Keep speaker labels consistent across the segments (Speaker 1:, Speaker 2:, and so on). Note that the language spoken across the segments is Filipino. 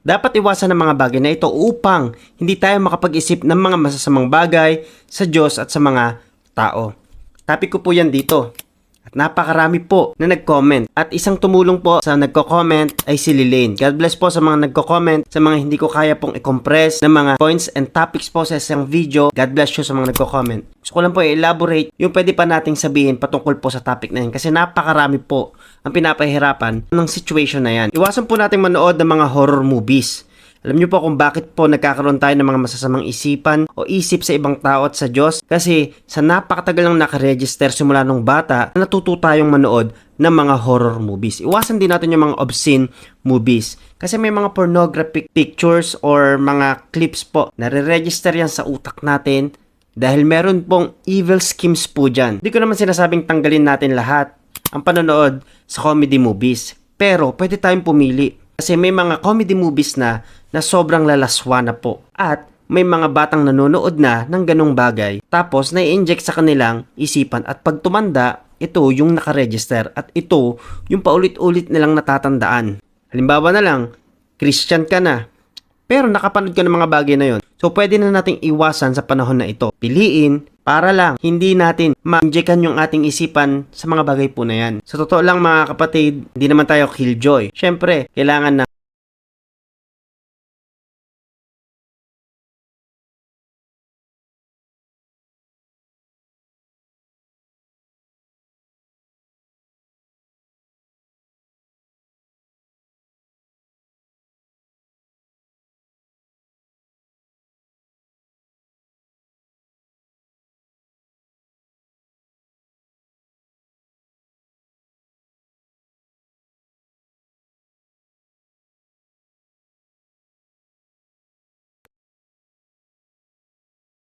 Speaker 1: Dapat iwasan ang mga bagay na ito upang hindi tayo makapag-isip ng mga masasamang bagay sa Diyos at sa mga tao. Topic ko po yan dito. At napakarami po na nag-comment. At isang tumulong po sa nagko-comment ay si Lilaine. God bless po sa mga nagko-comment, sa mga hindi ko kaya pong i-compress ng mga points and topics po sa isang video. God bless you sa mga nagko-comment. Gusto ko lang po i-elaborate yung pwede pa nating sabihin patungkol po sa topic na yan. Kasi napakarami po ang pinapahirapan ng situation na yan. Iwasan po nating manood ng mga horror movies. Alam niyo po kung bakit po nagkakaroon tayo ng mga masasamang isipan o isip sa ibang tao at sa Diyos? Kasi sa napakatagal lang nakaregister simula nung bata, natuto tayong manood ng mga horror movies. Iwasan din natin yung mga obscene movies. Kasi may mga pornographic pictures or mga clips po. Nare-register yan sa utak natin dahil meron pong evil schemes po dyan. Hindi ko naman sinasabing tanggalin natin lahat ang panonood sa comedy movies. Pero pwede tayong pumili. Kasi may mga comedy movies na sobrang lalaswa na po. At may mga batang nanonood na ng ganong bagay. Tapos nai-inject sa kanilang isipan. At pag tumanda, ito yung nakaregister. At ito yung paulit-ulit nilang natatandaan. Halimbawa na lang, Christian ka na. Pero nakapanood ka ng mga bagay na yon. So pwede na nating iwasan sa panahon na ito. Piliin para lang hindi natin ma-injectan yung ating isipan sa mga bagay po na yan. Sa totoo lang mga kapatid, hindi naman tayo killjoy. Syempre, kailangan na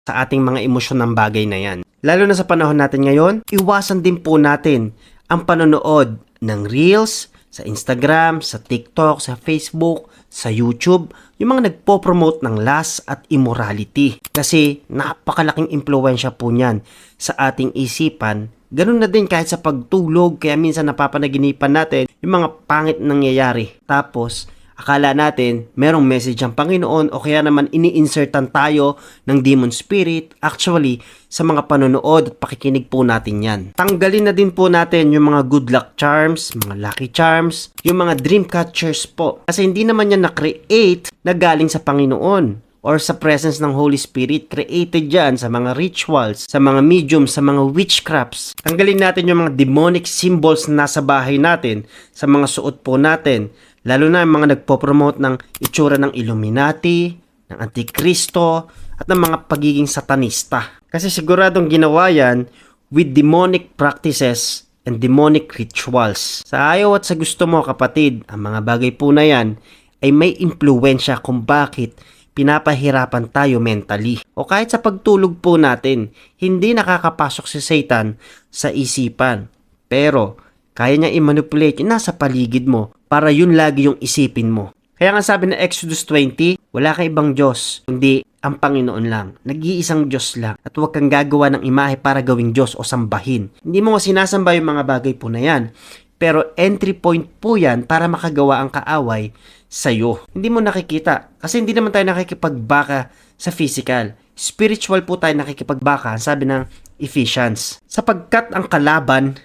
Speaker 1: sa ating mga emosyon ng bagay na yan. Lalo na sa panahon natin ngayon, iwasan din po natin ang panonood ng Reels, sa Instagram, sa TikTok, sa Facebook, sa YouTube, yung mga nagpo-promote ng lust at immorality. Kasi napakalaking impluwensya po niyan sa ating isipan. Ganun na din kahit sa pagtulog, kaya minsan napapanaginipan natin yung mga pangit nangyayari. Tapos, akala natin merong message ang Panginoon o kaya naman ini-insertan tayo ng demon spirit. Actually, sa mga panonood at pakikinig po natin yan. Tanggalin na din po natin yung mga good luck charms, mga lucky charms, yung mga dream catchers po. Kasi hindi naman yan na-create na galing sa Panginoon or sa presence ng Holy Spirit. Created yan sa mga rituals, sa mga mediums, sa mga witchcrafts. Tanggalin natin yung mga demonic symbols na nasa bahay natin, sa mga suot po natin. Lalo na yung mga nagpo-promote ng itsura ng Illuminati, ng Antikristo, at ng mga pagiging satanista. Kasi siguradong ginawa yan with demonic practices and demonic rituals. Sa ayaw at sa gusto mo kapatid, ang mga bagay po na yan ay may impluwensya kung bakit pinapahirapan tayo mentally. O kahit sa pagtulog po natin, hindi nakakapasok si Satan sa isipan. Pero kaya niya i-manipulate yung nasa paligid mo para yun lagi yung isipin mo. Kaya nga sabi na Exodus 20, wala kang ibang Diyos, kundi ang Panginoon lang. Nag-iisang Diyos lang. At huwag kang gagawa ng imahe para gawing Diyos o sambahin. Hindi mo sinasamba yung mga bagay po na yan. Pero entry point po yan para makagawa ang kaaway sa'yo. Hindi mo nakikita. Kasi hindi naman tayo nakikipagbaka sa physical. Spiritual po tayo nakikipagbaka, sabi ng Ephesians. Sapagkat ang kalaban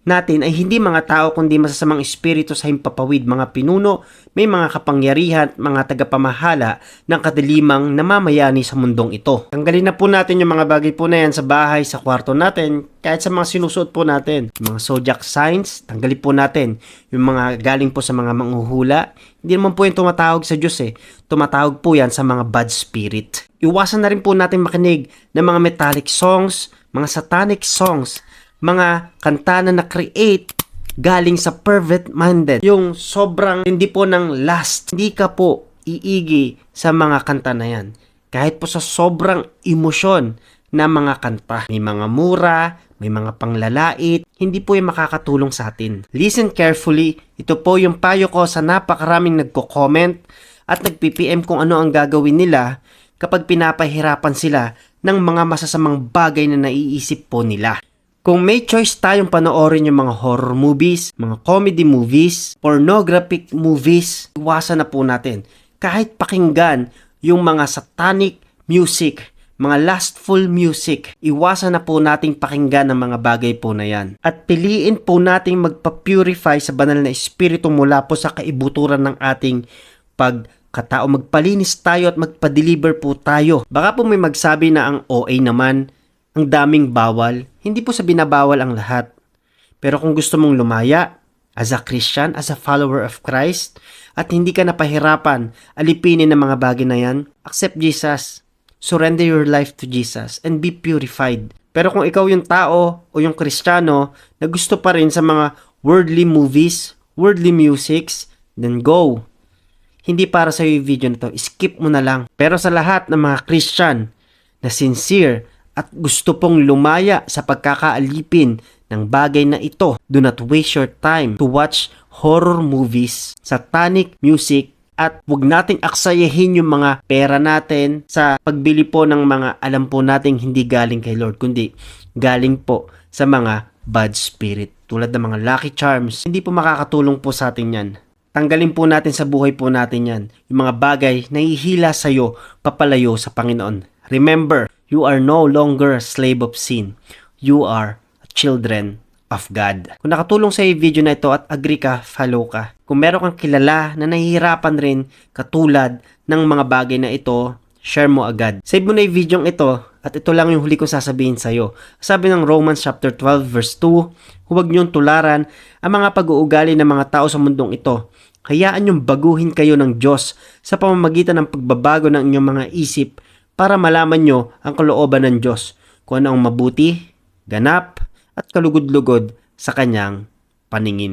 Speaker 1: natin ay hindi mga tao kundi masasamang espiritu sa himpapawid, mga pinuno, may mga kapangyarihan, mga tagapamahala ng kadilimang namamayani sa mundong ito. Tanggalin na po natin yung mga bagay po na yan sa bahay, sa kwarto natin, kahit sa mga sinusuot po natin. Yung mga zodiac signs, tanggalin po natin. Yung mga galing po sa mga manghuhula, hindi naman po yung tumatawag sa Diyos Tumatawag po yan sa mga bad spirit. Iwasan na rin po natin makinig ng mga metallic songs, mga satanic songs, mga kanta na na-create galing sa pervert-minded. Yung sobrang hindi po ng lust. Hindi ka po iigi sa mga kanta na yan. Kahit po sa sobrang emosyon na mga kanta. May mga mura, may mga panglalait. Hindi po yung makakatulong sa atin. Listen carefully. Ito po yung payo ko sa napakaraming nagko-comment at nag-PPM kung ano ang gagawin nila kapag pinapahirapan sila ng mga masasamang bagay na naiisip po nila. Kung may choice tayong panoorin yung mga horror movies, mga comedy movies, pornographic movies, iwasan na po natin. kahit pakinggan yung mga satanic music, mga lustful music, iwasan na po nating pakinggan ang mga bagay po na yan. At piliin po nating magpa-purify sa banal na espiritu mula po sa kaibuturan ng ating pagkatao. Magpalinis tayo at magpa-deliver po tayo. Baka po may magsabi na ang OA naman, ang daming bawal. Hindi po sa binabawal ang lahat. Pero kung gusto mong lumaya, as a Christian, as a follower of Christ, at hindi ka napahirapan alipinin ng mga bagay na yan, accept Jesus. Surrender your life to Jesus and be purified. Pero kung ikaw yung tao o yung Kristiyano na gusto pa rin sa mga worldly movies, worldly musics, then go. Hindi para sa yung video na to, skip mo na lang. Pero sa lahat ng mga Christian na sincere at gusto pong lumaya sa pagkakaalipin ng bagay na ito, do not waste your time to watch horror movies, satanic music, at huwag nating aksayahin yung mga pera natin sa pagbili po ng mga alam po nating hindi galing kay Lord, kundi galing po sa mga bad spirit. Tulad ng mga Lucky Charms, hindi po makakatulong po sa atin yan. Tanggalin po natin sa buhay po natin yan. Yung mga bagay na hihila sa'yo papalayo sa Panginoon. Remember, you are no longer a slave of sin. You are children of God. Kung nakatulong sa video na ito at agree ka, follow ka. Kung meron kang kilala na nahihirapan rin katulad ng mga bagay na ito, share mo agad. Save mo na yung video ito at ito lang yung huli kong sasabihin sa'yo. Sabi ng Romans chapter 12 verse 2, huwag niyong tularan ang mga pag-uugali ng mga tao sa mundong ito. Hayaan niyong baguhin kayo ng Diyos sa pamamagitan ng pagbabago ng inyong mga isip para malaman niyo ang kalooban ng Diyos, kung ano ang mabuti, ganap, at kalugod-lugod sa kanyang paningin.